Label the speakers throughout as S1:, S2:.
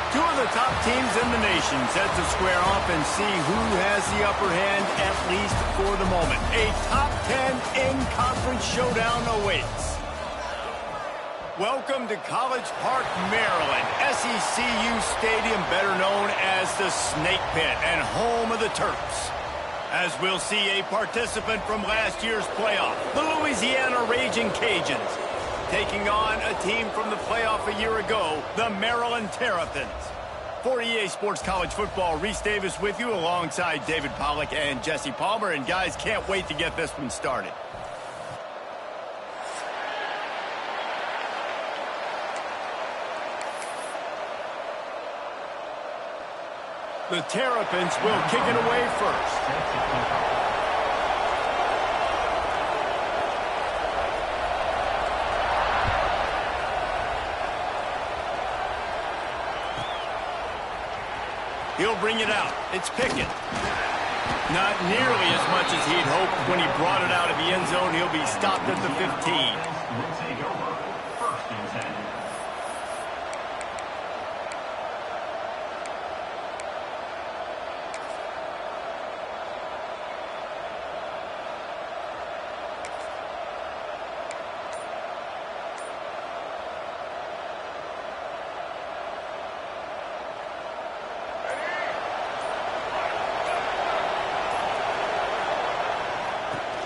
S1: Two of the top teams in the nation set to square off and see who has the upper hand, at least for the moment. A top 10 in-conference showdown awaits. Welcome to College Park, Maryland, SECU Stadium, better known as the Snake Pit and home of the Terps. As we'll see a participant from last year's playoff, the Louisiana Raging Cajuns, taking on a team from the playoff a year ago, the Maryland Terrapins. For EA Sports College Football, Reese Davis with you alongside David Pollack and Jesse Palmer. And guys, can't wait to get this one started. The Terrapins will kick it away first. He'll bring it out. It's Pickett. Not nearly as much as he'd hoped when he brought it out of the end zone. He'll be stopped at the 15.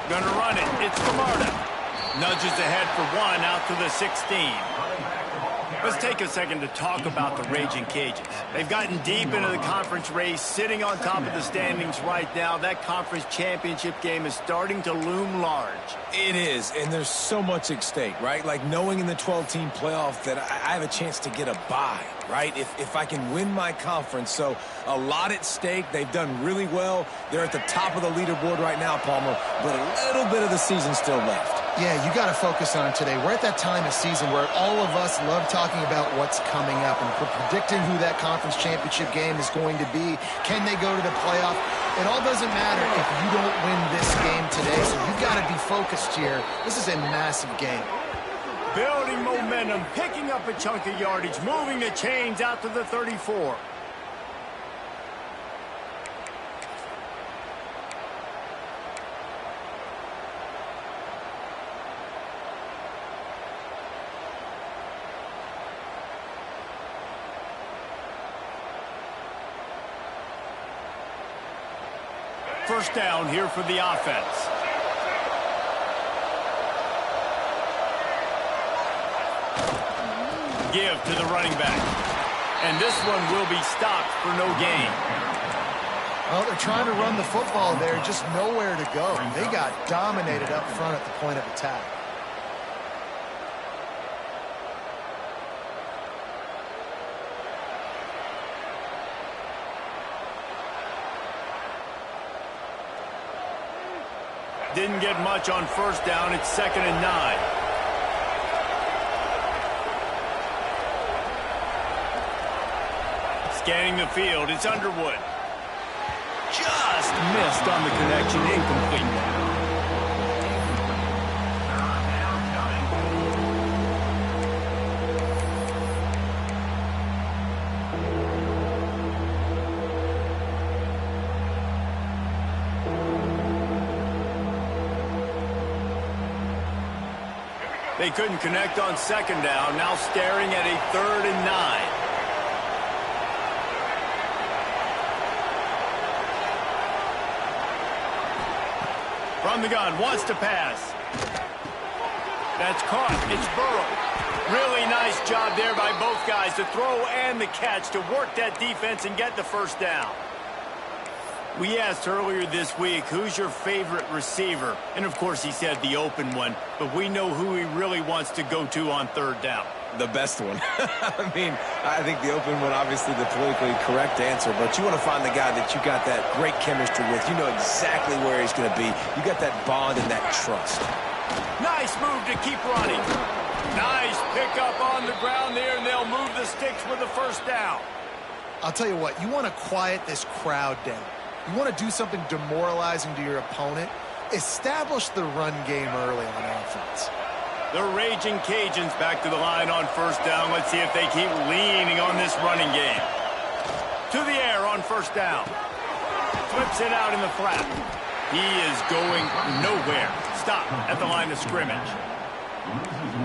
S1: Gonna run it. It's Camarda. Nudges ahead for one out to the 16. Let's take a second to talk about the Raging Cajuns. They've gotten deep into the conference race, sitting on top of the standings right now. That conference championship game is starting to loom large.
S2: It is, and there's so much at stake, right? Like knowing in the 12-team playoff that I have a chance to get a bye, right? If I can win my conference. So a lot at stake. They've done really well. They're at the top of the leaderboard right now, Palmer, but a little bit of the season still left.
S3: Yeah, you got to focus on today. We're at that time of season where all of us love talking about what's coming up and predicting who that conference championship game is going to be. Can they go to the playoff? It all doesn't matter if you don't win this game today, so you've got to be focused here. This is a massive game.
S1: Building momentum, picking up a chunk of yardage, moving the chains out to the 34. First down here for the offense. Give to the running back. And this one will be stopped for no gain.
S3: Well, they're trying to run the football there, just nowhere to go. They got dominated up front at the point of attack.
S1: Didn't get much on first down. It's 2nd and 9. Scanning the field, it's Underwood. Just missed on the connection, incomplete. They couldn't connect on 2nd down. Now staring at a 3rd and 9. From the gun, wants to pass. That's caught. It's Burrow. Really nice job there by both guys to throw and the catch to work that defense and get the first down. We asked earlier this week, who's your favorite receiver? And, of course, he said the open one. But we know who he really wants to go to on 3rd down.
S2: The best one. I mean, I think the open one, obviously the politically correct answer. But you want to find the guy that you got that great chemistry with. You know exactly where he's going to be. You got that bond and that trust.
S1: Nice move to keep running. Nice pickup on the ground there, and they'll move the sticks with the first down.
S3: I'll tell you what, you want to quiet this crowd down. You want to do something demoralizing to your opponent, establish the run game early on offense.
S1: The Raging Cajuns back to the line on first down. Let's see if they keep leaning on this running game. To the air on first down. Flips it out in the flat. He is going nowhere. Stop at the line of scrimmage.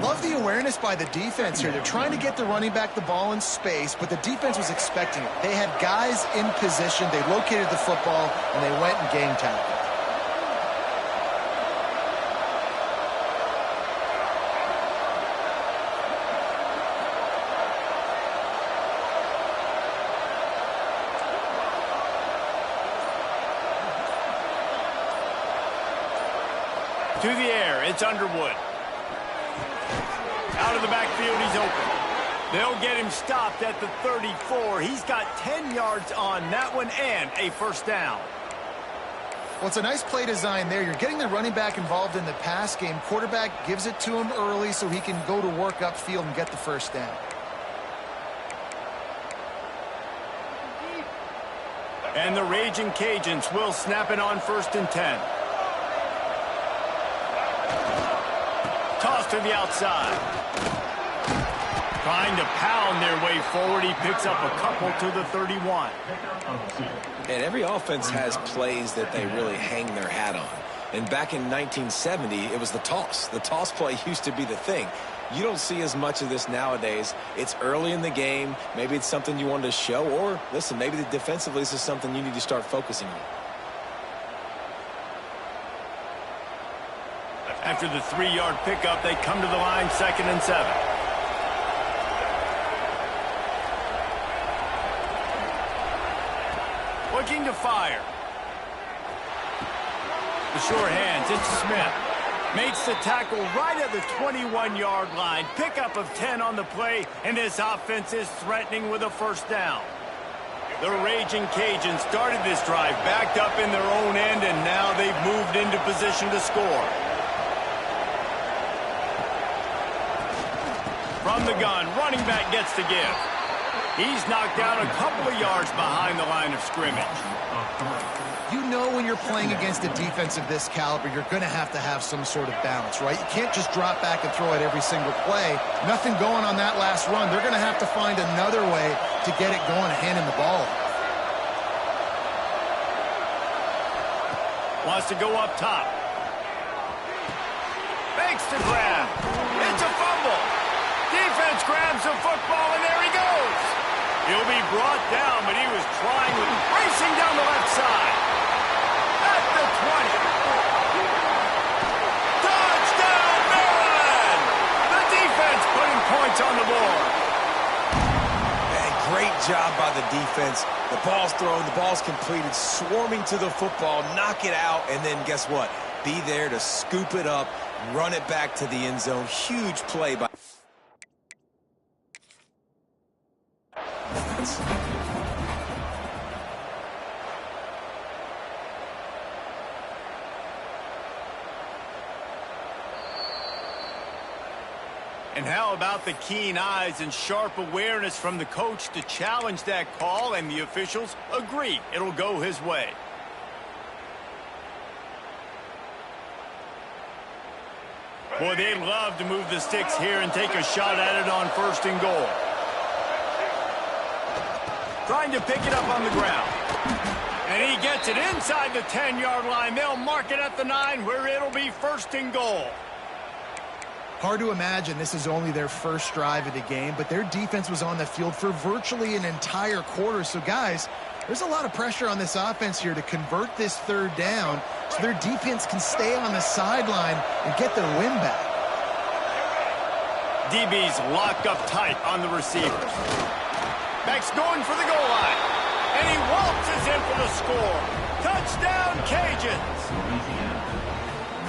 S3: Love the awareness by the defense here. They're trying to get the running back the ball in space, but the defense was expecting it. They had guys in position. They located the football, and they went and game tackled.
S1: To the air, it's Underwood. Out of the backfield, he's open. They'll get him stopped at the 34. He's got 10 yards on that one and a first down.
S3: Well, it's a nice play design there. You're getting the running back involved in the pass game. Quarterback gives it to him early so he can go to work upfield and get the first down.
S1: And the Raging Cajuns will snap it on 1st and 10. Toss to the outside. Trying to pound their way forward. He picks up a couple to the 31.
S2: And every offense has plays that they really hang their hat on. And back in 1970, it was the toss. The toss play used to be the thing. You don't see as much of this nowadays. It's early in the game. Maybe it's something you wanted to show. Or, listen, maybe defensively this is something you need to start focusing on.
S1: After the 3-yard pickup, they come to the line 2nd and 7. Looking to fire. The short hands, it's Smith. Makes the tackle right at the 21-yard line. Pickup of 10 on the play, and this offense is threatening with a first down. The Raging Cajuns started this drive backed up in their own end, and now they've moved into position to score. From the gun, running back gets to give. He's knocked down a couple of yards behind the line of scrimmage.
S3: You know when you're playing against a defense of this caliber, you're going to have some sort of balance, right? You can't just drop back and throw it every single play. Nothing going on that last run. They're going to have to find another way to get it going and hand him the ball.
S1: Wants to go up top. Fakes to grab. It's a fumble. Defense grabs the football, and there he goes. He'll be brought down, but he was trying with racing down the left side. At the 20. Touchdown, Maryland! The defense putting points on the board.
S2: Man, great job by the defense. The ball's thrown, the ball's completed, swarming to the football, knock it out, and then guess what? Be there to scoop it up, run it back to the end zone. Huge play by...
S1: And how about the keen eyes and sharp awareness from the coach to challenge that call, and the officials agree it'll go his way. Boy, they'd love to move the sticks here and take a shot at it on 1st and goal. Trying to pick it up on the ground. And he gets it inside the 10-yard line. They'll mark it at the 9, where it'll be 1st and goal.
S3: Hard to imagine this is only their first drive of the game, but their defense was on the field for virtually an entire quarter. So, guys, there's a lot of pressure on this offense here to convert this 3rd down so their defense can stay on the sideline and get their win back.
S1: DB's locked up tight on the receivers. Max going for the goal line. And he waltzes in for the score. Touchdown, Cajuns.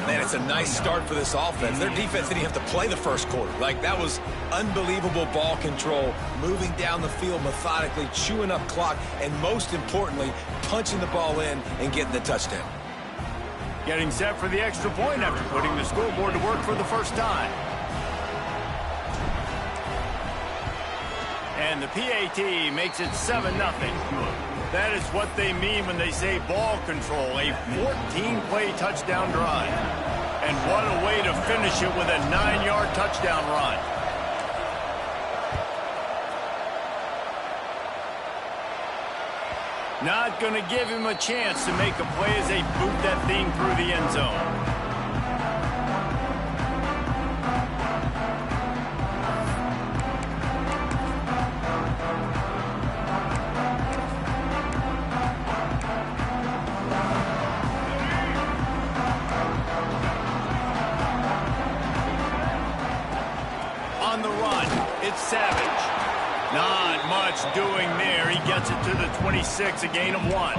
S2: Man, it's a nice start for this offense. Their defense didn't have to play the first quarter. Like, that was unbelievable ball control, moving down the field methodically, chewing up clock, and most importantly, punching the ball in and getting the touchdown.
S1: Getting set for the extra point after putting the scoreboard to work for the first time. And the PAT makes it 7-0. That is what they mean when they say ball control, a 14-play touchdown drive. And what a way to finish it with a 9-yard touchdown run. Not going to give him a chance to make a play as they boot that thing through the end zone. On the run, it's Savage. Not much doing there. He gets it to the 26, a gain of 1.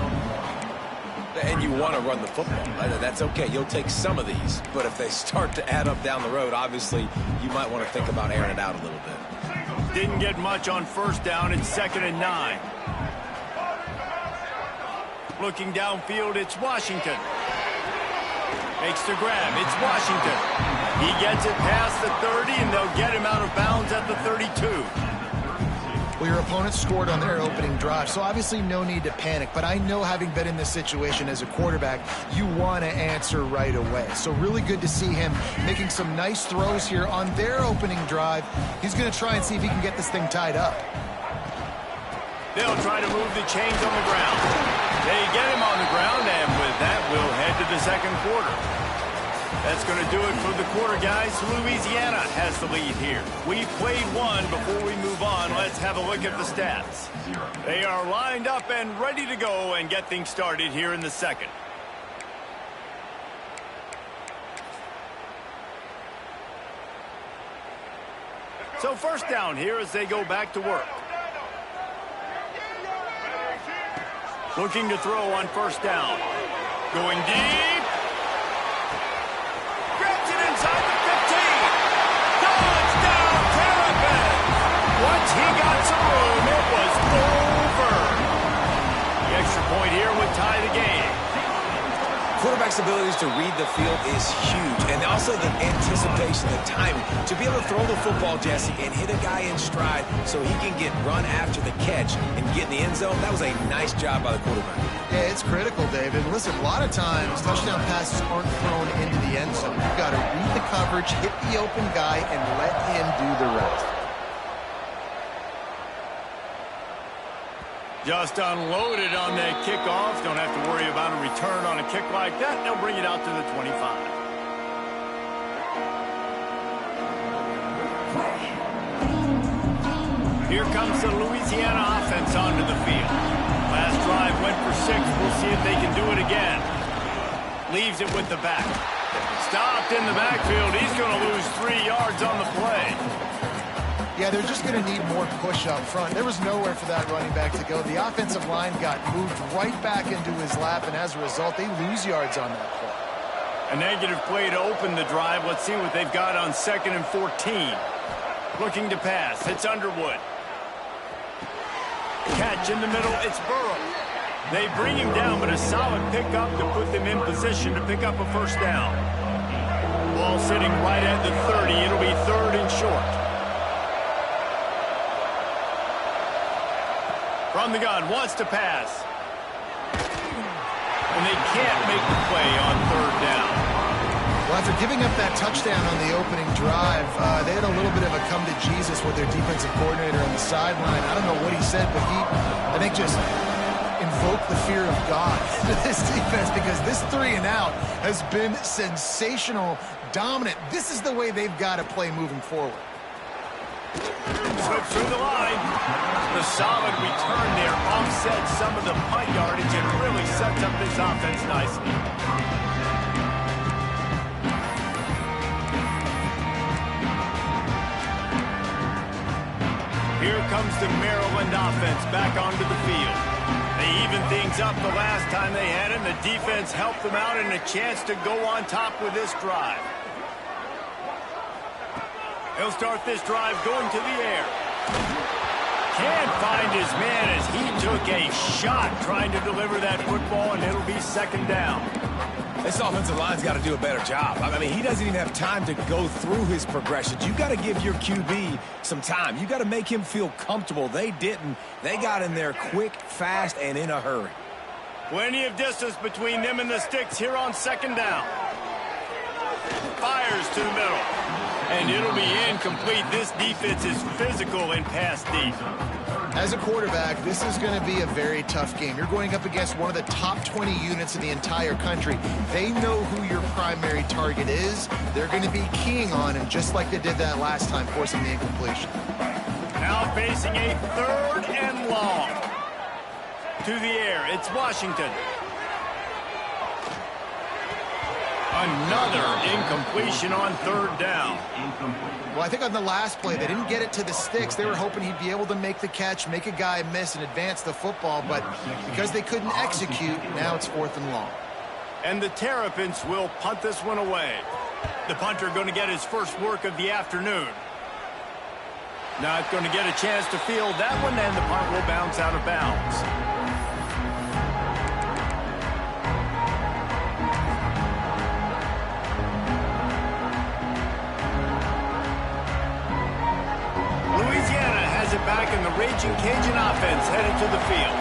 S2: And you want to run the football. That's okay. You'll take some of these. But if they start to add up down the road, obviously, you might want to think about airing it out a little bit.
S1: Didn't get much on first down. It's 2nd and 9. Looking downfield, it's Washington. Makes the grab. It's Washington. He gets it past the 30, and they'll get him out of bounds at the 32.
S3: Well, your opponent scored on their opening drive, so obviously no need to panic. But I know, having been in this situation as a quarterback, you want to answer right away. So really good to see him making some nice throws here on their opening drive. He's going to try and see if he can get this thing tied up.
S1: They'll try to move the chains on the ground. They get him on the ground, and with that, we'll head to the second quarter. That's going to do it for the quarter, guys. Louisiana has the lead here. We played one. Before we move on, let's have a look at the stats. They are lined up and ready to go and get things started here in the second. So first down here as they go back to work. Looking to throw on first down. Going deep. Inside the 15. Touchdown, Terrapins! Once he got some room, it was over. The extra point here would tie the game.
S2: Quarterback's abilities to read the field is huge, and also the anticipation, the timing. To be able to throw the football, Jesse, and hit a guy in stride so he can get run after the catch and get in the end zone, that was a nice job by the quarterback.
S3: Yeah, it's critical, David. Listen, a lot of times touchdown passes aren't thrown into the end zone. You've got to read the coverage, hit the open guy, and let him do the rest.
S1: Just unloaded on that kickoff. Don't have to worry about a return on a kick like that. They'll bring it out to the 25. Here comes the Louisiana offense onto the field. Last drive went for 6. We'll see if they can do it again. Leaves it with the back. Stopped in the backfield. He's going to lose 3 yards on the play.
S3: Yeah, they're just going to need more push up front. There was nowhere for that running back to go. The offensive line got moved right back into his lap, and as a result, they lose yards on that play.
S1: A negative play to open the drive. Let's see what they've got on 2nd and 14. Looking to pass. It's Underwood. Catch in the middle. It's Burrow. They bring him down, but a solid pickup to put them in position to pick up a first down. Ball sitting right at the 30. It'll be 3rd and short. From the gun, wants to pass. And they can't make the play on 3rd down.
S3: Well, after giving up that touchdown on the opening drive, they had a little bit of a come to Jesus with their defensive coordinator on the sideline. I don't know what he said, but he, I think, just invoked the fear of God to this defense, because this 3 and out has been sensational, dominant. This is the way they've got to play moving forward.
S1: Slips through the line. The solid return there offsets some of the punt yardage and really sets up this offense nicely. Here comes the Maryland offense back onto the field. They even things up the last time they had him. The defense helped them out and a chance to go on top with this drive. He'll start this drive going to the air. Can't find his man as he took a shot trying to deliver that football, and it'll be 2nd down.
S2: This offensive line's got to do a better job. I mean, he doesn't even have time to go through his progressions. You got to give your QB some time. You got to make him feel comfortable. They didn't. They got in there quick, fast, and in a hurry.
S1: Plenty of distance between them and the sticks here on 2nd down. fires to the middle. And it'll be incomplete. This defense is physical and pass deep.
S3: As a quarterback, this is going to be a very tough game. You're going up against one of the top 20 units in the entire country. They know who your primary target is. They're going to be keying on him just like they did that last time, forcing the incompletion.
S1: Now facing a 3rd and long. To the air, it's Washington. Another incompletion on 3rd down.
S3: Well, I think on the last play, they didn't get it to the sticks. They were hoping he'd be able to make the catch, make a guy miss, and advance the football. But because they couldn't execute, now it's 4th and long.
S1: And the Terrapins will punt this one away. The punter going to get his first work of the afternoon. Not going to get a chance to field that one, and the punt will bounce out of bounds. Back in the Raging Cajun offense headed to the field.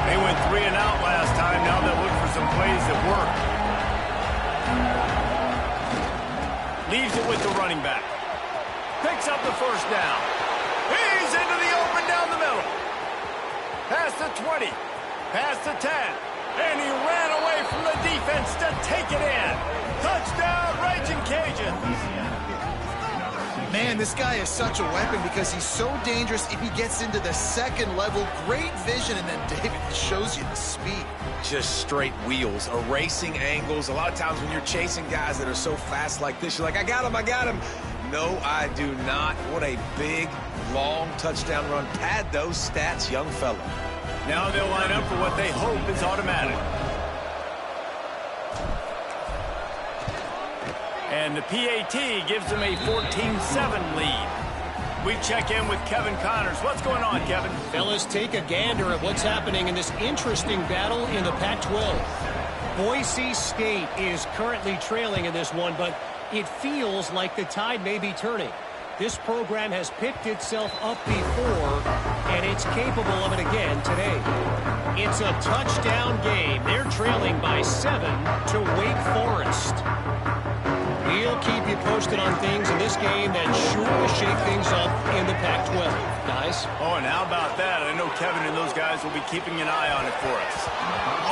S1: They went 3 and out last time. Now they'll look for some plays that work. Leaves it with the running back. Picks up the first down. He's into the open down the middle. Past the 20. Past the 10. And he ran away from the defense to take it in. Touchdown, Raging Cajuns.
S3: Man, this guy is such a weapon because he's so dangerous if he gets into the second level. Great vision, and then David shows you the speed.
S2: Just straight wheels, erasing angles. A lot of times when you're chasing guys that are so fast like this, you're like, I got him. No, I do not. What a big, long touchdown run. Pad those stats, young fella.
S1: Now they'll line up for what they hope is automatic. And the PAT gives them a 14-7 lead. We check in with Kevin Connors. What's going on, Kevin?
S4: Fellas, take a gander at what's happening in this interesting battle in the Pac-12. Boise State is currently trailing in this one, but it feels like the tide may be turning. This program has picked itself up before, and it's capable of it again today. It's a touchdown game. They're trailing by 7 to Wake Forest. We'll keep you posted on things in this game that's sure to shake things up in the Pac-12. Guys?
S1: Oh, and how about that? I know Kevin and those guys will be keeping an eye on it for us.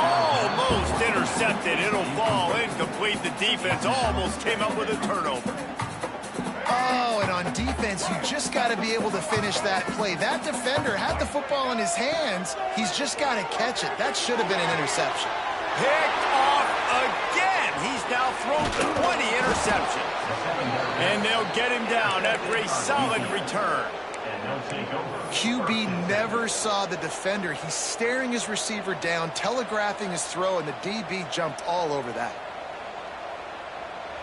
S1: Almost intercepted. It'll fall incomplete. The defense almost came up with a turnover.
S3: Oh, and on defense, you just got to be able to finish that play. That defender had the football in his hands. He's just got to catch it. That should have been an interception.
S1: Picked off again. He's now thrown 20 interceptions. And they'll get him down after a solid return.
S3: QB never saw the defender. He's staring his receiver down, telegraphing his throw, and the DB jumped all over that.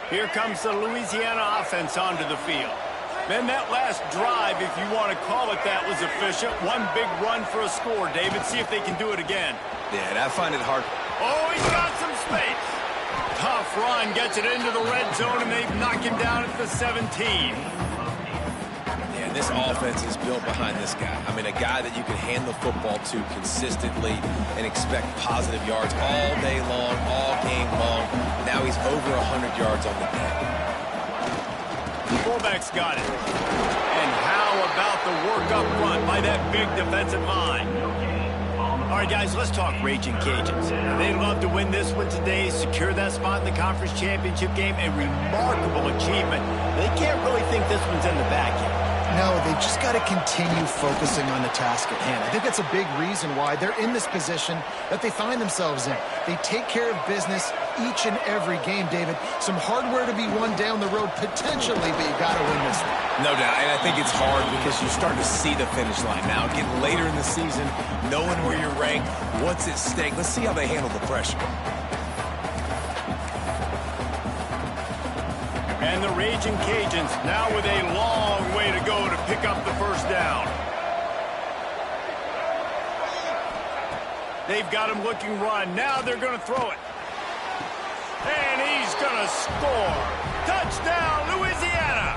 S1: Here comes the Louisiana offense onto the field. Then that last drive, if you want to call it that, was efficient. One big run for a score, David. See if they can do it again.
S2: Yeah, I find it hard.
S1: Oh, he's got some space. Tough run, gets it into the red zone, and they've knocked him down at the 17.
S2: Yeah, this offense is built behind this guy. I mean, a guy that you can hand the football to consistently and expect positive yards all day long, all game long. Now he's over 100 yards on the day.
S1: Fullback's got it. And how about the work up front by that big defensive line? All right, guys, let's talk Raging Cajuns. They'd love to win this one today, secure that spot in the conference championship game. A remarkable achievement. They can't really think this one's in the bag yet.
S3: No, they've just got to continue focusing on the task at hand. I think that's a big reason why they're in this position that they find themselves in. They take care of business each and every game, David. Some hardware to be won down the road potentially, but you got to win this one.
S2: No doubt, and I think it's hard because you start to see the finish line now. Getting later in the season, knowing where you're ranked, what's at stake. Let's see how they handle the pressure.
S1: And the Raging Cajuns now with a long way to go to pick up the first down. They've got him looking run. Now they're going to throw it. And he's going to score. Touchdown, Louisiana.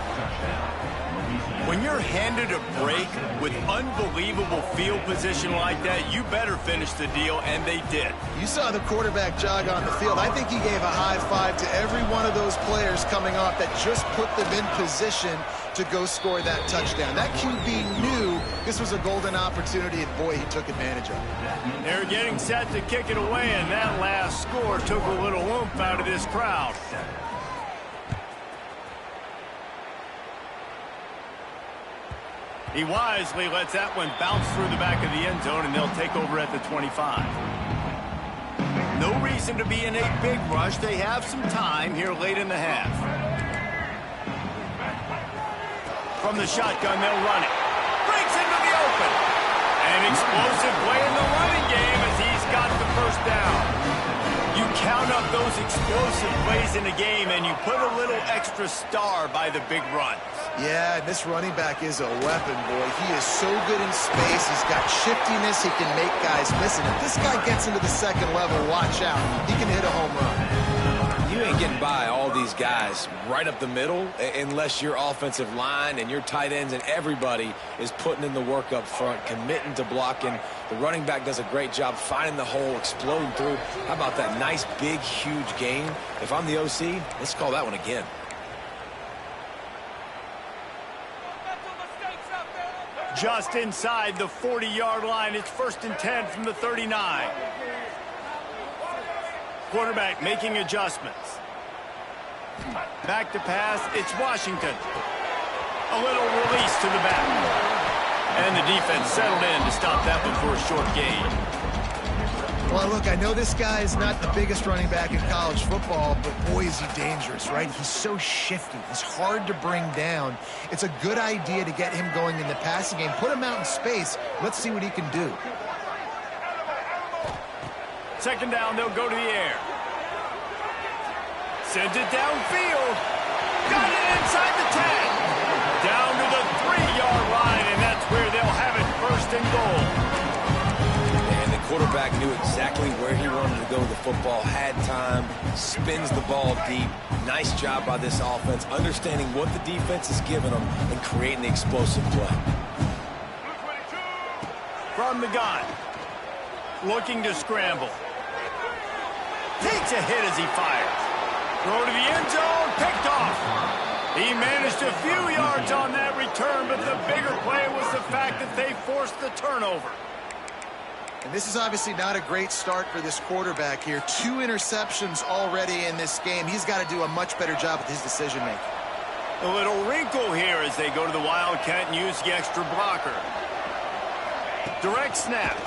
S1: When you're handed a break with unbelievable field position like that, you better finish the deal, and they did.
S3: You saw the quarterback jog on the field. I think he gave a high five to every one of those players coming off that just put them in position to go score that touchdown. That QB knew this was a golden opportunity, and boy, he took advantage of it.
S1: They're getting set to kick it away, and that last score took a little oomph out of this crowd. He wisely lets that one bounce through the back of the end zone, and they'll take over at the 25. No reason to be in a big rush. They have some time here late in the half. From the shotgun, they'll run it. Breaks into the open. An explosive play in the running game as he's got the first down. You count up those explosive plays in a game, and you put a little extra star by the big runs.
S3: Yeah, this running back is a weapon, boy. He is so good in space. He's got shiftiness. He can make guys miss. And if this guy gets into the second level, watch out. He can hit a home run.
S2: You ain't getting by all these guys right up the middle unless your offensive line and your tight ends and everybody is putting in the work up front, committing to blocking. The running back does a great job finding the hole, exploding through. How about that nice, big, huge gain? If I'm the OC, let's call that one again.
S1: Just inside the 40-yard line. It's 1st and 10 from the 39. Quarterback making adjustments. Back to pass. It's Washington. A little release to the back. And the defense settled in to stop that one for a short gain.
S3: Well, look, I know this guy is not the biggest running back in college football, but boy, is he dangerous, right? He's so shifty. He's hard to bring down. It's a good idea to get him going in the passing game. Put him out in space. Let's see what he can do.
S1: Second down, they'll go to the air. Sends it downfield. Got it inside the 10. Down to the 3-yard line, and that's where they'll have it, 1st and goal.
S2: Quarterback knew exactly where he wanted to go with the football, had time, spins the ball deep. Nice job by this offense, understanding what the defense is giving them and creating the explosive play.
S1: From the gun, looking to scramble. Takes a hit as he fires. Throw to the end zone, picked off. He managed a few yards on that return, but the bigger play was the fact that they forced the turnover.
S3: And this is obviously not a great start for this quarterback here. 2 interceptions already in this game. He's got to do a much better job with his decision-making.
S1: A little wrinkle here as they go to the Wildcat and use the extra blocker. Direct snap.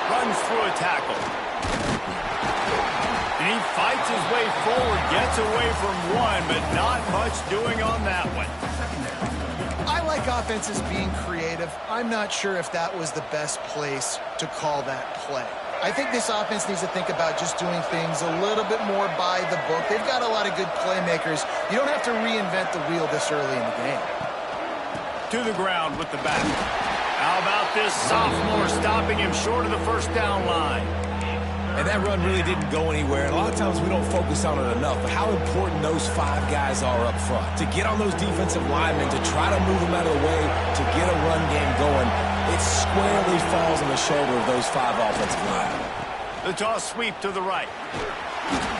S1: Runs through a tackle. And he fights his way forward, gets away from one, but not much doing on that one.
S3: I like offenses being creative. I'm not sure if that was the best place to call that play. I think this offense needs to think about just doing things a little bit more by the book. They've got a lot of good playmakers. You don't have to reinvent the wheel this early in the game.
S1: To the ground with the back. How about this sophomore stopping him short of the 1st down line?
S2: And that run really didn't go anywhere. And a lot of times we don't focus on it enough, but how important those 5 guys are up front. To get on those defensive linemen, to try to move them out of the way, to get a run game going, it squarely falls on the shoulder of those 5 offensive linemen.
S1: The toss sweep to the right.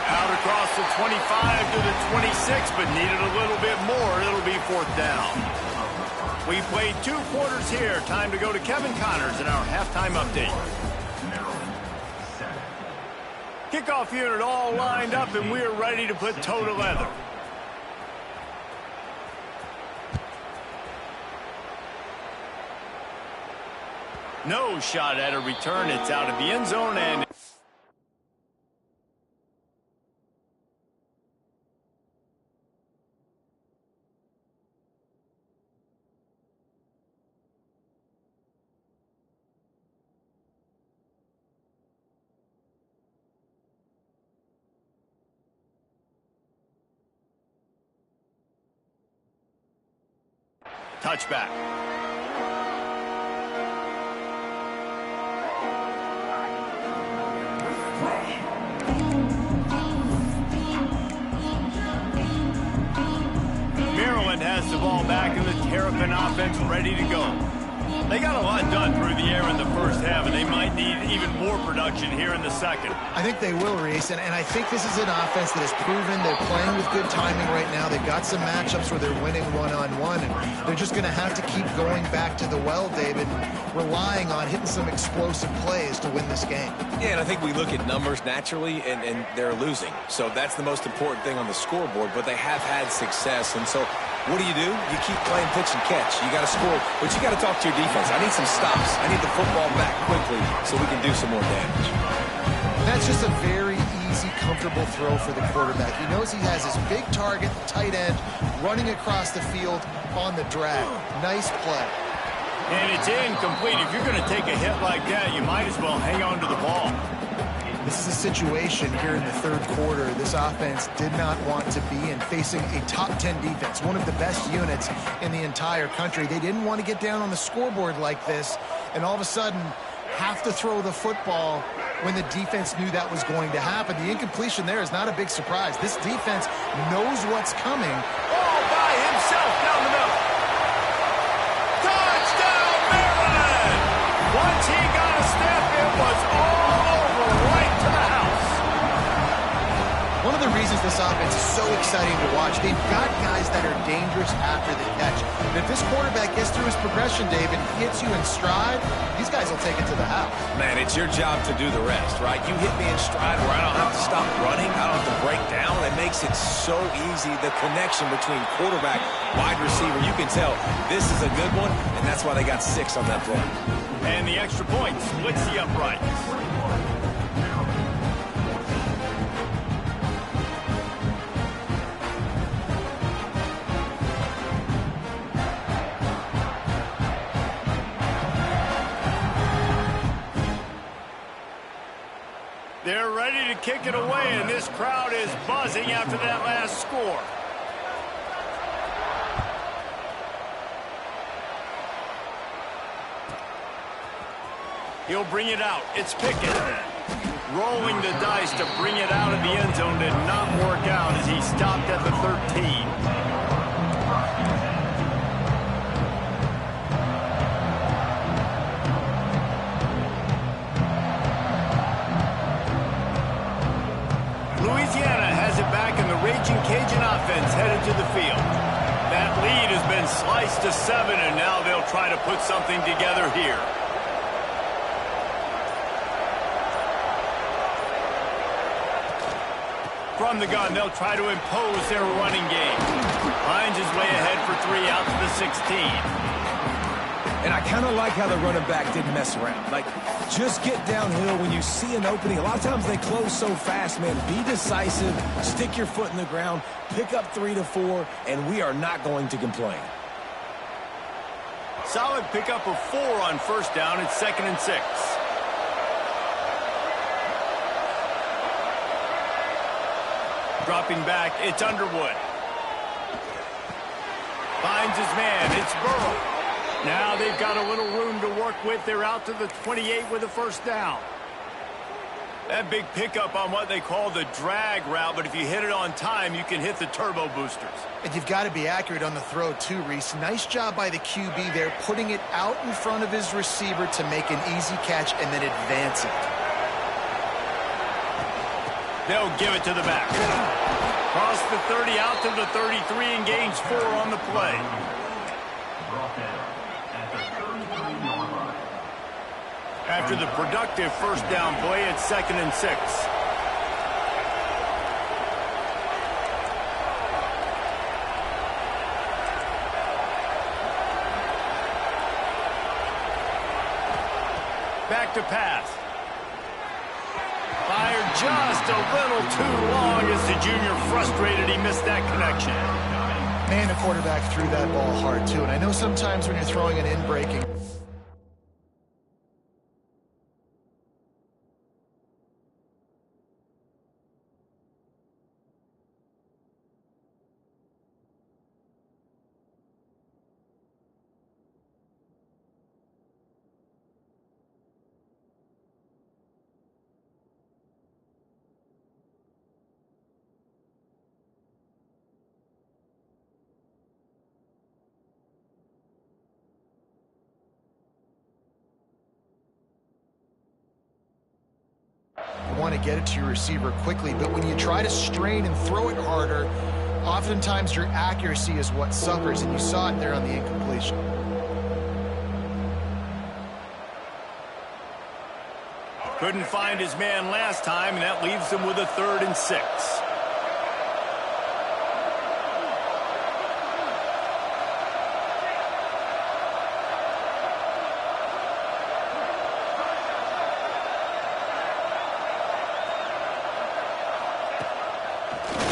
S1: Out across the 25 to the 26, but needed a little bit more. It'll be 4th down. We played 2 quarters here. Time to go to Kevin Connors in our halftime update. Kickoff unit all lined up, and we're ready to put toe to leather. No shot at a return. It's out of the end zone, and touchback. Maryland has the ball back and the Terrapin offense ready to go. They got a lot done through the air in the first half, and they might need even more production here in the second.
S3: I think they will, Reese, and I think this is an offense that has proven they're playing with good timing right now. They've got some matchups where they're winning one-on-one, and they're just going to have to keep going back to the well, David, relying on hitting some explosive plays to win this game.
S2: Yeah, and I think we look at numbers naturally, and they're losing. So that's the most important thing on the scoreboard, but they have had success. And so what do? You keep playing pitch and catch. You got to score, but you got to talk to your defense. I need some stops. I need the football back quickly so we can do some more damage.
S3: That's just a very easy, comfortable throw for the quarterback. He knows he has his big target, the tight end, running across the field on the drag. Nice play.
S1: And it's incomplete. If you're going to take a hit like that, you might as well hang on to the ball.
S3: This is a situation here in the third quarter this offense did not want to be in, facing a top 10 defense, one of the best units in the entire country. They didn't want to get down on the scoreboard like this and all of a sudden have to throw the football when the defense knew that was going to happen. The incompletion there is not a big surprise. This defense knows what's coming.
S1: All by himself down the middle. Touchdown, Maryland! Once he got a step, it was all over right to the house.
S3: One of the reasons this offense is so exciting to watch, they've got guys that are dangerous after the catch. And if this quarterback gets through his progression, David, hits you in stride, these guys will take it to the house.
S2: Man, it's your job to do the rest, right? You hit me in stride where I don't have to stop running. I don't have to break down. It makes it so easy. The connection between quarterback, wide receiver, you can tell this is a good one, and that's why they got 6 on that play.
S1: And the extra point splits the uprights. They're ready to kick it away, and this crowd is buzzing after that last score. He'll bring it out. It's Pickett. Rolling the dice to bring it out of the end zone did not work out as he stopped at the 13. Louisiana has it back, and the Raging Cajun offense headed to the field. That lead has been sliced to 7, and now they'll try to put something together here. From the gun, they'll try to impose their running game. Hines is way ahead for 3 out to the 16.
S2: And I kind of like how the running back didn't mess around. Like, just get downhill when you see an opening. A lot of times they close so fast, man. Be decisive, stick your foot in the ground, pick up 3 to 4, and we are not going to complain.
S1: Solid pickup of 4 on first down. It's 2nd and 6. Dropping back, it's Underwood. Finds his man, it's Burrow. Now they've got a little room to work with. They're out to the 28 with a first down. That big pickup on what they call the drag route, but if you hit it on time, you can hit the turbo boosters.
S3: And you've got to be accurate on the throw too, Reese. Nice job by the QB there, putting it out in front of his receiver to make an easy catch and then advance it.
S1: They'll give it to the back. Cross the 30 out to the 33 and gains 4 on the play. After the productive first down play, it's 2nd and 6. Back to pass. Fired just a little too long as the junior frustrated he missed that connection.
S3: Man, the quarterback threw that ball hard too. And I know sometimes when you're throwing an in-breaking want to get it to your receiver quickly, but when you try to strain and throw it harder, oftentimes your accuracy is what suffers, and you saw it there on the incompletion.
S1: Couldn't find his man last time, and that leaves him with a 3rd and 6.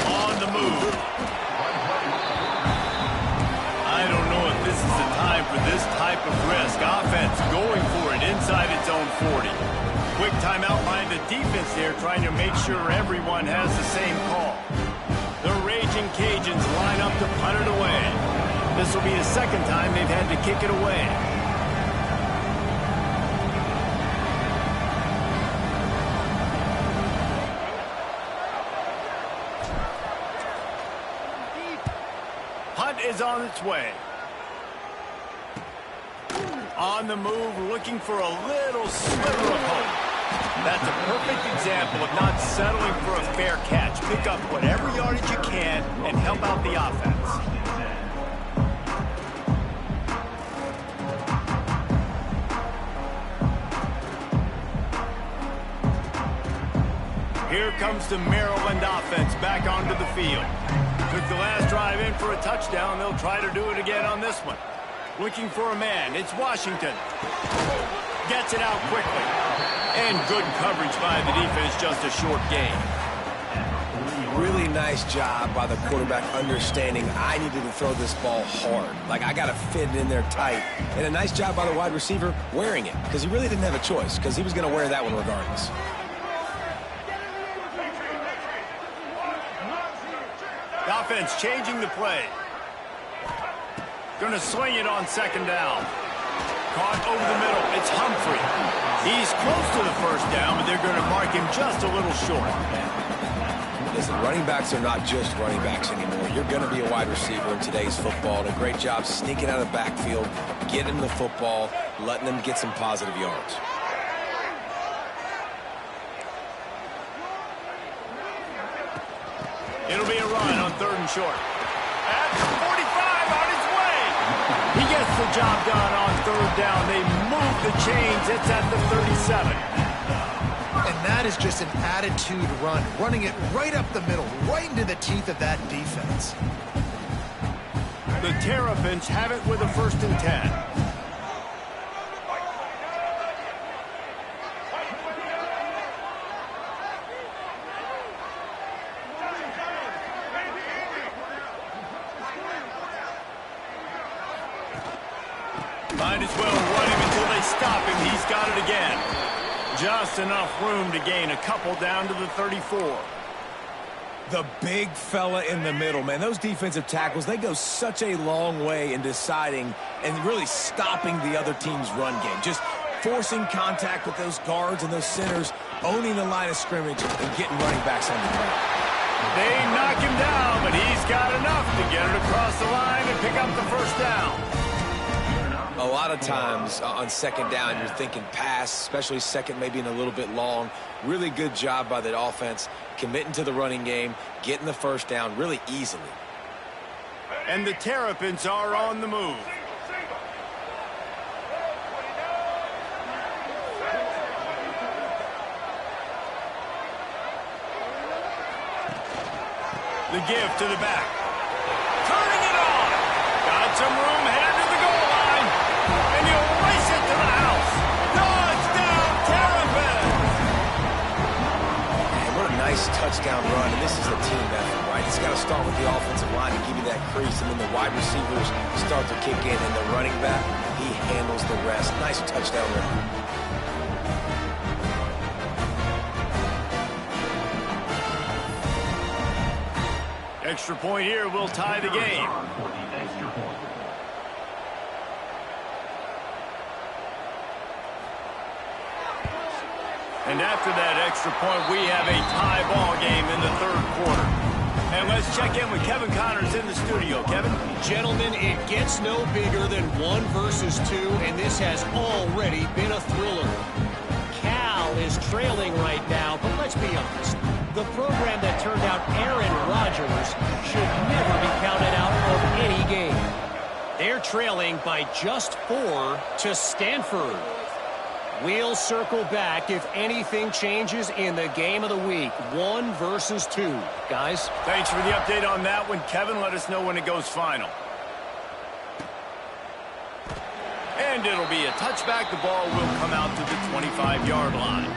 S1: On the move. I don't know if this is the time for this type of risk. Offense going for it inside its own 40. Quick timeout by the defense there, trying to make sure everyone has the same call. The Raging Cajuns line up to punt it away. This will be the 2nd time they've had to kick it away. Punt is on its way. On the move, looking for a little sliver of hope. That's a perfect example of not settling for a fair catch. Pick up whatever yardage you can and help out the offense. Here comes the Maryland offense back onto the field. Took the last drive in for a touchdown. They'll try to do it again on this one. Looking for a man. It's Washington. Gets it out quickly. And good coverage by the defense, just a short gain.
S2: Really nice job by the quarterback understanding I needed to throw this ball hard. Like, I got to fit it in there tight. And a nice job by the wide receiver wearing it, because he really didn't have a choice, because he was going to wear that one regardless.
S1: The offense changing the play. Going to swing it on 2nd down. Caught over the middle. It's Humphrey. He's close to the 1st down, but they're going to mark him just a little short.
S2: Listen, running backs are not just running backs anymore. You're going to be a wide receiver in today's football. And a great job sneaking out of the backfield, getting the football, letting them get some positive yards.
S1: It'll be a run on 3rd and short. At the 45 on his way. He gets the job done on 3rd down. They move the chains. It's at the 37.
S3: And that is just an attitude run, running it right up the middle, right into the teeth of that defense.
S1: The Terrapins have it with a 1st and 10. Might as well run him until they stop him. He's got it again. Just enough room to gain a couple down to the 34.
S2: The big fella in the middle, man. Those defensive tackles, they go such a long way in deciding and really stopping the other team's run game. Just forcing contact with those guards and those centers, owning the line of scrimmage and getting running backs on the ground.
S1: They knock him down, but he's got enough to get it across the line and pick up the 1st down.
S2: A lot of times on 2nd down, you're thinking pass, especially 2nd, maybe in a little bit long. Really good job by the offense, committing to the running game, getting the 1st down really easily.
S1: And the Terrapins are on the move. The give to the back. Turning it on. Got some room, headed to the goal line. And he'll race it to the house. Touchdown, Terrapins!
S2: Man, what a nice touchdown run. And this is a team effort, right? It's got to start with the offensive line to give you that crease. And then the wide receivers start to kick in. And the running back, he handles the rest. Nice touchdown run.
S1: Extra point here will tie the game. And after that extra point, we have a tie ball game in the 3rd quarter. And let's check in with Kevin Connors in the studio. Kevin?
S4: Gentlemen, it gets no bigger than 1 versus 2, and this has already been a thriller. Cal is trailing right now, but let's be honest. The program that turned out Aaron Rodgers should never be counted out of any game. They're trailing by just 4 to Stanford. We'll circle back if anything changes in the game of the week. 1 versus 2. Guys?
S1: Thanks for the update on that one, Kevin. Let us know when it goes final. And it'll be a touchback. The ball will come out to the 25-yard line.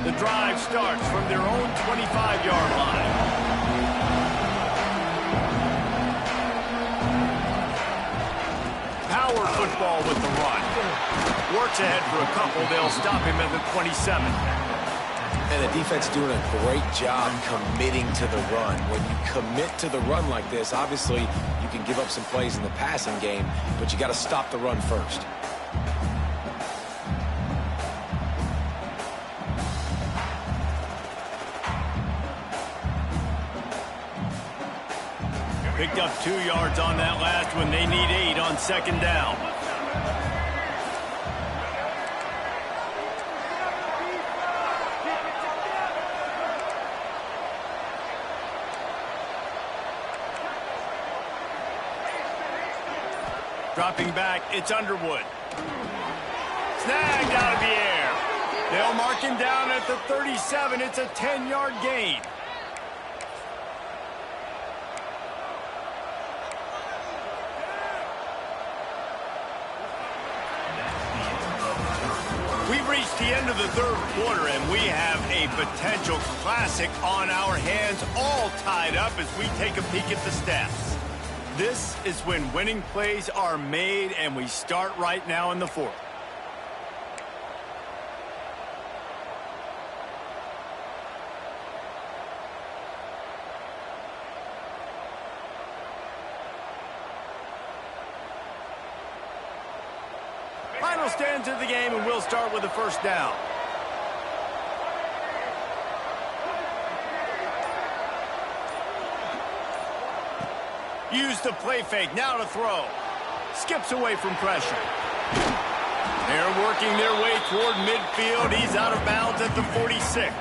S1: The drive starts from their own 25-yard line. Power football with the run. Works ahead for a couple. They'll stop him at the 27.
S2: And the defense doing a great job committing to the run. When you commit to the run like this, obviously you can give up some plays in the passing game, but you got to stop the run first.
S1: Picked up 2 yards on that last one. They need 8 on second down. Dropping back, it's Underwood. Snagged out of the air. They'll mark him down at the 37. It's a 10-yard gain. We've reached the end of the third quarter, and we have a potential classic on our hands, all tied up as we take a peek at the stats. This is when winning plays are made, and we start right now in the fourth. Final stands of the game, and we'll start with the first down. Use the play fake, now to throw. Skips away from pressure. They're working their way toward midfield. He's out of bounds at the 46.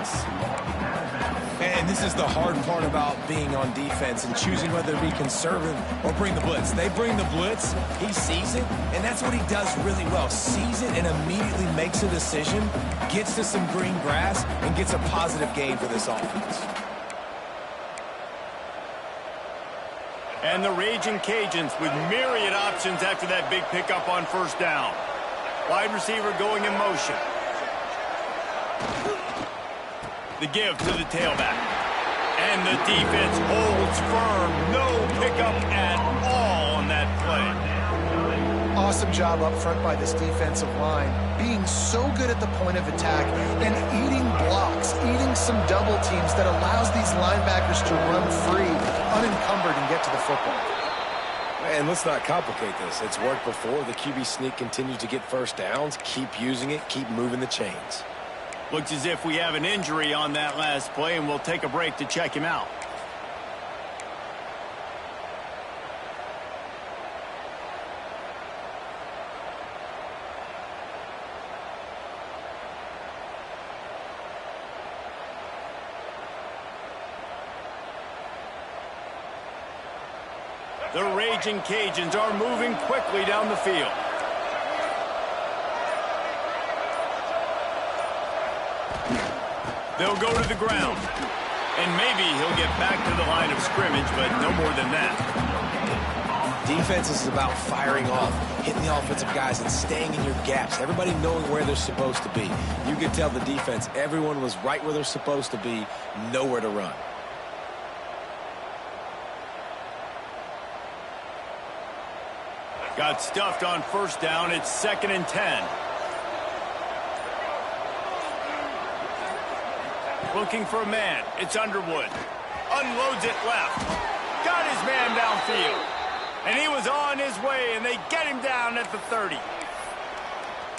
S2: And this is the hard part about being on defense and choosing whether to be conservative or bring the blitz. They bring the blitz, he sees it, and that's what he does really well. Sees it and immediately makes a decision, gets to some green grass, and gets a positive gain for this offense.
S1: And the Raging Cajuns with myriad options after that big pickup on first down. Wide receiver going in motion. The give to the tailback. And the defense holds firm. No pickup at all on that play.
S3: Awesome job up front by this defensive line, being so good at the point of attack and eating blocks, eating some double teams that allows these linebackers to run free, unencumbered, and get to the football.
S2: And let's not complicate this. It's worked before. The QB sneak continues to get first downs. Keep using it. Keep moving the chains.
S1: Looks as if we have an injury on that last play, and we'll take a break to check him out. The Raging Cajuns are moving quickly down the field. They'll go to the ground. And maybe he'll get back to the line of scrimmage, but no more than that.
S2: Defense is about firing off, hitting the offensive guys, and staying in your gaps. Everybody knowing where they're supposed to be. You could tell the defense, everyone was right where they're supposed to be, nowhere to run.
S1: Got stuffed on first down. It's 2nd and 10. Looking for a man. It's Underwood. Unloads it left. Got his man downfield. And he was on his way, and they get him down at the 30.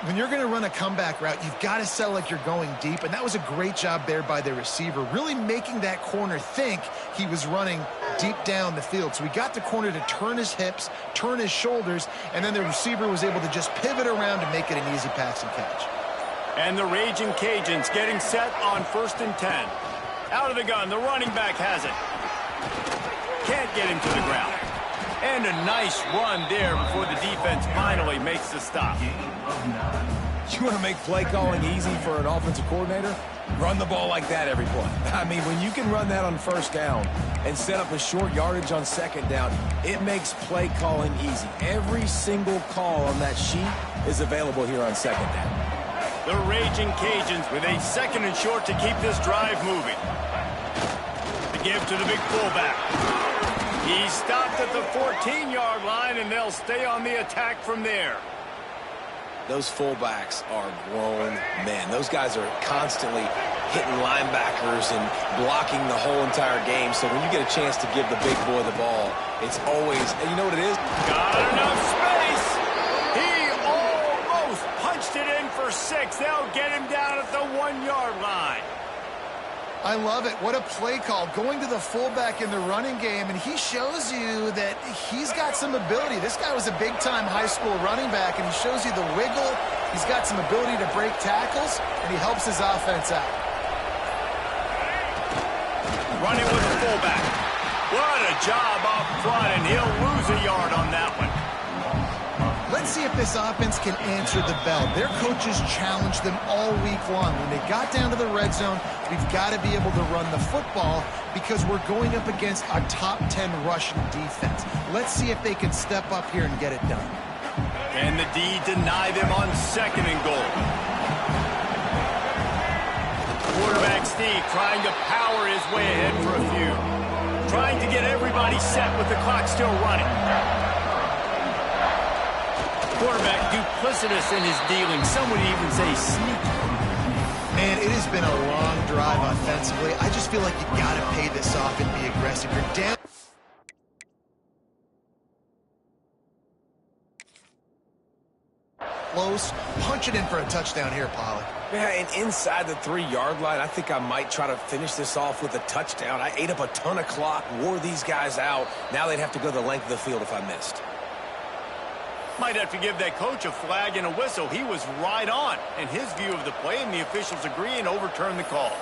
S3: When you're going to run a comeback route, you've got to sell like you're going deep, and that was a great job there by the receiver, really making that corner think he was running deep down the field. So he got the corner to turn his hips, turn his shoulders, and then the receiver was able to just pivot around and make it an easy pass and catch.
S1: And the Raging Cajuns getting set on 1st and 10. Out of the gun, the running back has it. Can't get him to the ground. And a nice run there before the defense finally makes the stop.
S2: You want to make play calling easy for an offensive coordinator? Run the ball like that every play. I mean, when you can run that on 1st down and set up a short yardage on 2nd down, it makes play calling easy. Every single call on that sheet is available here on 2nd down.
S1: The Raging Cajuns with a 2nd and short to keep this drive moving. The give to the big fullback. He stopped at the 14-yard line, and they'll stay on the attack from there.
S2: Those fullbacks are grown men. Those guys are constantly hitting linebackers and blocking the whole entire game. So when you get a chance to give the big boy the ball, it's always, and you know what it is?
S1: Got enough space. He almost punched it in for 6. They'll get him down at the 1-yard line.
S3: I love it. What a play call. Going to the fullback in the running game, and he shows you that he's got some ability. This guy was a big-time high school running back, and he shows you the wiggle. He's got some ability to break tackles, and he helps his offense out.
S1: Running with the fullback. What a job up front, and he'll lose a yard on that one.
S3: Let's see if this offense can answer the bell. Their coaches challenged them all week long. When they got down to the red zone, we've got to be able to run the football because we're going up against a top 10 rushing defense. Let's see if they can step up here and get it done.
S1: And the D deny them on 2nd and goal. Quarterback Steve trying to power his way ahead for a few. Trying to get everybody set with the clock still running. Quarterback duplicitous in his dealing. Some would even say sneaky.
S3: Man, it has been a long drive offensively. I just feel like you got to pay this off and be aggressive. You're down. Close. Punch it in for a touchdown here, Pollard.
S2: Yeah, and inside the 3-yard line, I think I might try to finish this off with a touchdown. I ate up a ton of clock, wore these guys out. Now they'd have to go the length of the field if I missed.
S1: Might have to give that coach a flag and a whistle. He was right on in his view of the play, and the officials agree and overturn the call.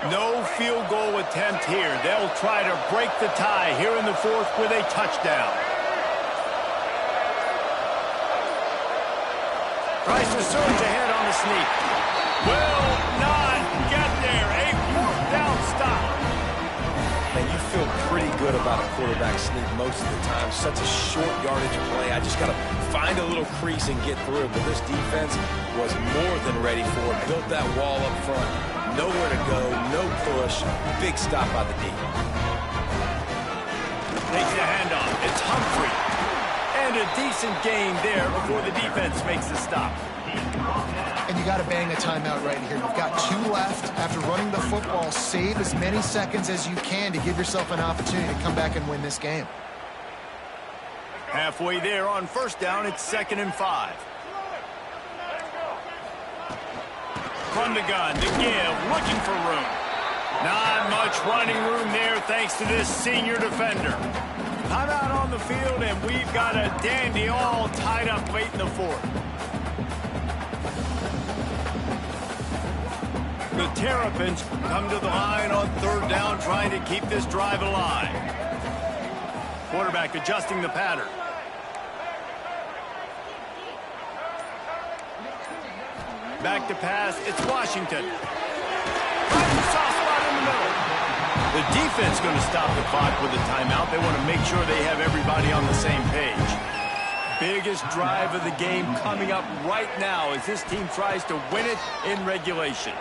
S1: No field goal attempt here. They'll try to break the tie here in the 4th with a touchdown. Tries to surge ahead on the sneak. Will not get there. A 4th down stop.
S2: Man, you feel pretty good about a quarterback sneak most of the time. Such a short yardage play. I just got to find a little crease and get through it. But this defense was more than ready for it. Built that wall up front. Nowhere to go, no push. Big stop by the D.
S1: Takes the handoff. It's Humphrey. And a decent gain there before the defense makes the stop.
S3: And you got to bang a timeout right here. You've got 2 left. After running the football, save as many seconds as you can to give yourself an opportunity to come back and win this game.
S1: Halfway there on 1st down, it's 2nd and 5. From the gun, the give, looking for room. Not much running room there thanks to this senior defender. Timeout on the field, and we've got a dandy all tied up late in the 4th. The Terrapins come to the line on 3rd down, trying to keep this drive alive. Quarterback adjusting the pattern. Back to pass, it's Washington. Soft spot in the middle. The defense going to stop the clock with a timeout. They want to make sure they have everybody on the same page. Biggest drive of the game coming up right now as this team tries to win it in regulation.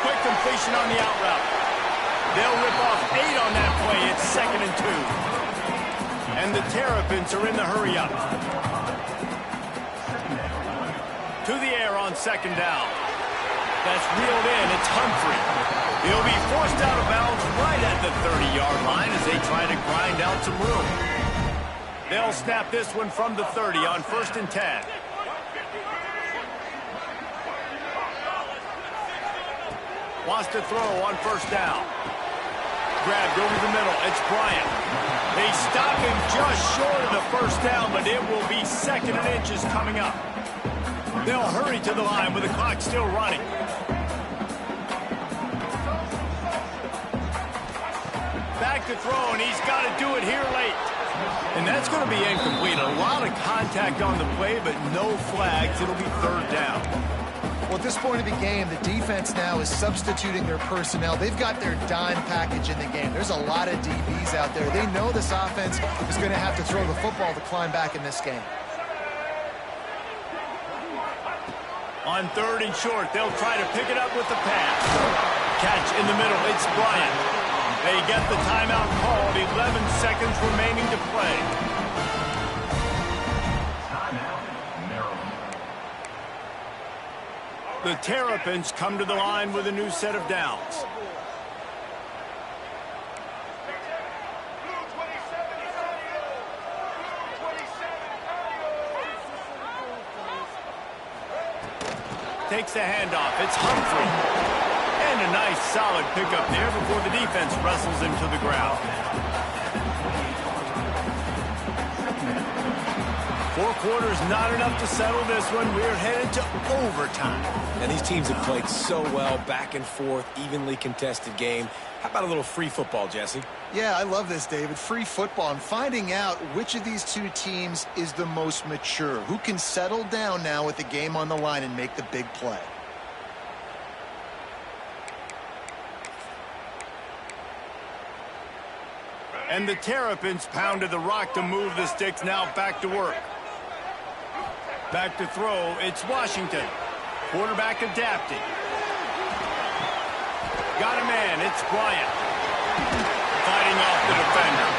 S1: Quick completion on the out route. They'll rip off 8 on that play. It's 2nd and 2. And the Terrapins are in the hurry up. To the air on 2nd down. That's reeled in. It's Humphrey. He'll be forced out of bounds right at the 30-yard line as they try to grind out some room. They'll snap this one from the 30 on 1st and 10. Wants to throw on 1st down. Grabbed over the middle. It's Bryant. They stop him just short of the 1st down, but it will be 2nd and inches coming up. They'll hurry to the line with the clock still running. Back to throw, and he's got to do it here late. And that's going to be incomplete. A lot of contact on the play, but no flags. It'll be 3rd down.
S3: Well, at this point of the game, the defense now is substituting their personnel. They've got their dime package in the game. There's a lot of DBs out there. They know this offense is going to have to throw the football to climb back in this game.
S1: On 3rd and short, they'll try to pick it up with the pass. Catch in the middle. It's Bryant. They get the timeout called. 11 seconds remaining to play. The Terrapins come to the line with a new set of downs. Takes the handoff. It's Humphrey. And a nice solid pickup there before the defense wrestles him to the ground. 4 quarters not enough to settle this one. We're headed to overtime.
S2: And these teams have played so well, back and forth, evenly contested game. How about a little free football, Jesse?
S3: Yeah, I love this, David. Free football. I'm finding out which of these two teams is the most mature, who can settle down now with the game on the line and make the big play.
S1: And the Terrapins pounded the rock to move the sticks. Now back to work. Back to throw. It's Washington. Quarterback adapting. Got a man. It's Bryant. Fighting off the defender.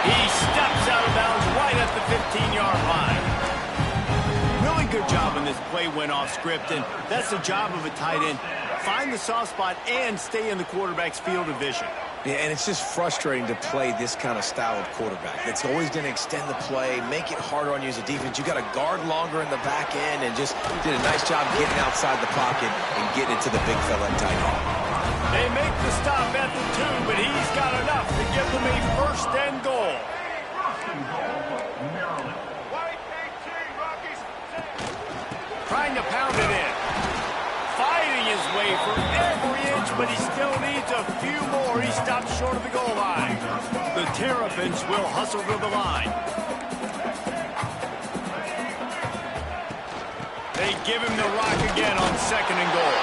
S1: He steps out of bounds right at the 15-yard line. Really good job when this play went off script, and that's the job of a tight end. Find the soft spot and stay in the quarterback's field of vision.
S2: Yeah, and it's just frustrating to play this kind of style of quarterback. That's always going to extend the play, make it harder on you as a defense. You got to guard longer in the back end, and just did a nice job getting outside the pocket and getting it to the big fella at tight end.
S1: They make the stop at the 2, but he's got enough to give them a 1st and goal. Trying to pound it in. Fighting his way for every inch, but he still needs a few more. He stops short of the goal line. The Terrapins will hustle to the line. They give him the rock again on 2nd and goal.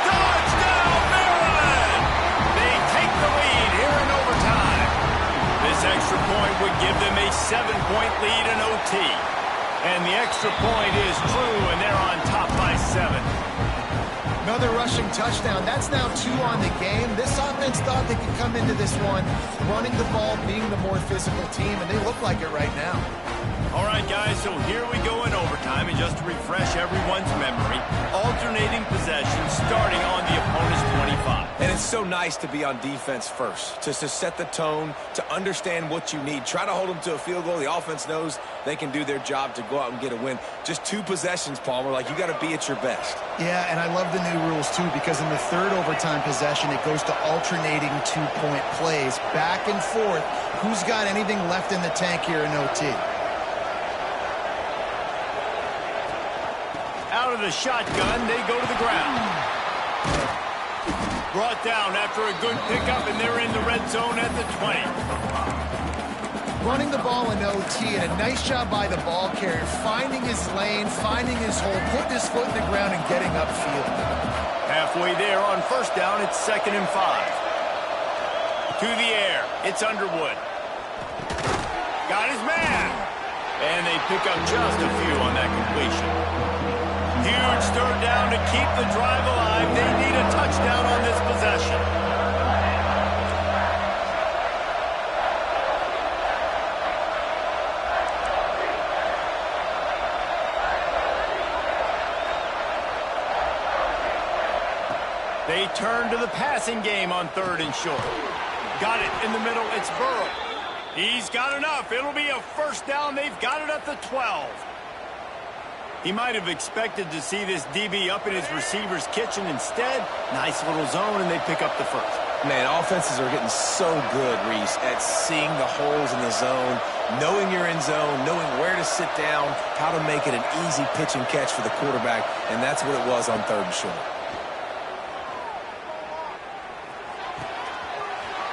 S1: Touchdown, Maryland! They take the lead here in overtime. This extra point would give them a 7-point lead in OT. And the extra point is true, and they're on top by 7.
S3: Another rushing touchdown. That's now 2 on the game. This offense thought they could come into this one running the ball, being the more physical team, and they look like it right now.
S1: All right, guys, so here we go in overtime, and just to refresh everyone's memory, alternating possessions starting on the opponent's 25.
S2: And it's so nice to be on defense first, just to set the tone, to understand what you need. Try to hold them to a field goal. The offense knows they can do their job to go out and get a win. Just 2 possessions, Palmer, like you got to be at your best.
S3: Yeah, and I love the new rules, too, because in the 3rd overtime possession, it goes to alternating 2-point plays, back and forth. Who's got anything left in the tank here in OT?
S1: Out of the shotgun, they go to the ground. Brought down after a good pickup, and they're in the red zone at the 20.
S3: Running the ball in OT, and a nice job by the ball carrier, finding his lane, finding his hole, putting his foot in the ground and getting upfield.
S1: Halfway there on 1st down, it's 2nd and 5. To the air, it's Underwood. Got his man. And they pick up just a few on that completion. Huge 3rd down to keep the drive alive. They need a touchdown on this possession. They turn to the passing game on 3rd and short. Got it in the middle. It's Burrow. He's got enough. It'll be a first down. They've got it at the 12. He might have expected to see this DB up in his receiver's kitchen. Instead, nice little zone, and they pick up the first.
S2: Man, offenses are getting so good, Reese, at seeing the holes in the zone, knowing you're in zone, knowing where to sit down, how to make it an easy pitch and catch for the quarterback, and that's what it was on 3rd and short.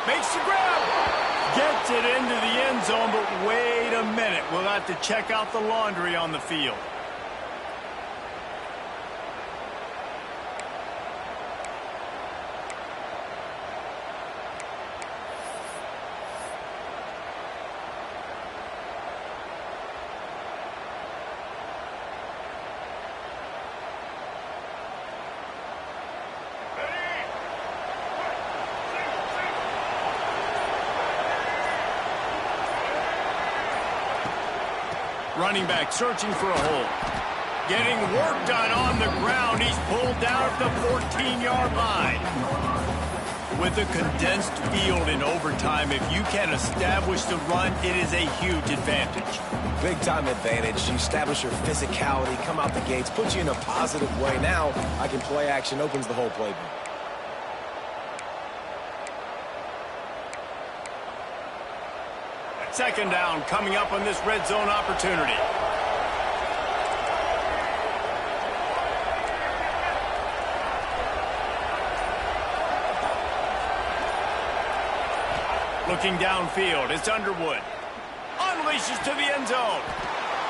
S1: Makes the grab. Gets it into the end zone, but wait a minute. We'll have to check out the laundry on the field. Running back searching for a hole. Getting work done on the ground. He's pulled down at the 14-yard line. With a condensed field in overtime, if you can establish the run, it is a huge advantage.
S2: Big-time advantage. You establish your physicality, come out the gates, put you in a positive way. Now I can play action, opens the whole playbook.
S1: Second down coming up on this red zone opportunity. Looking downfield, it's Underwood. Unleashes to the end zone.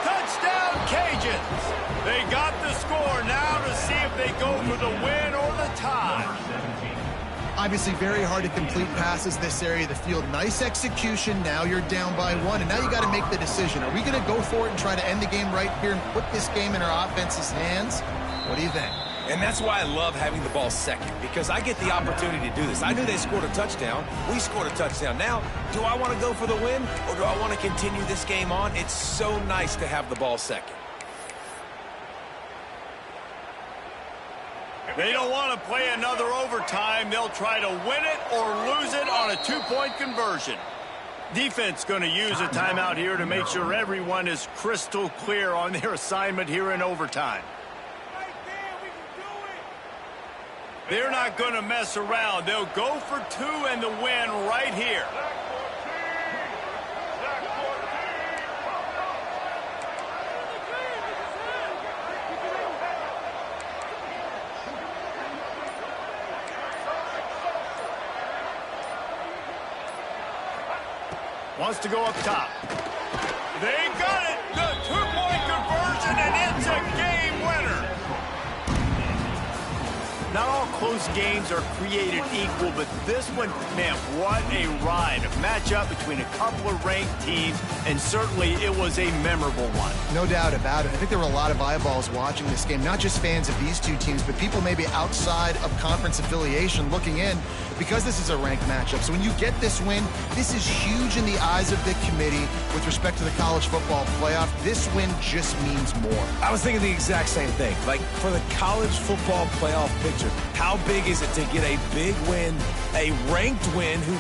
S1: Touchdown, Cajuns. They got the score. Now to see if they go for the win or the tie.
S3: Obviously very hard to complete passes this area of the field. Nice execution. Now you're down by 1, and now you got to make the decision. Are we going to go for it and try to end the game right here and put this game in our offense's hands? What do you think?
S2: And that's why I love having the ball second, because I get the opportunity to do this. I knew they scored a touchdown. We scored a touchdown. Now, do I want to go for the win, or do I want to continue this game on? It's so nice to have the ball second.
S1: They don't want to play another overtime. They'll try to win it or lose it on a 2-point conversion. Defense going to use a timeout here to make sure everyone is crystal clear on their assignment here in overtime. They're not going to mess around. They'll go for 2 and the win right here. Wants to go up top. They got it. The 2-point conversion, and it's a game winner. Not all close games are created equal, but this one, man, what a ride. A matchup between a couple of ranked teams, and certainly it was a memorable one.
S3: No doubt about it. I think there were a lot of eyeballs watching this game, not just fans of these two teams, but people maybe outside of conference affiliation looking in, because this is a ranked matchup. So when you get this win, this is huge in the eyes of the committee with respect to the college football playoff. This win just means more.
S2: I was thinking the exact same thing. Like, for the college football playoff picture, how big is it to get a big win, a ranked win who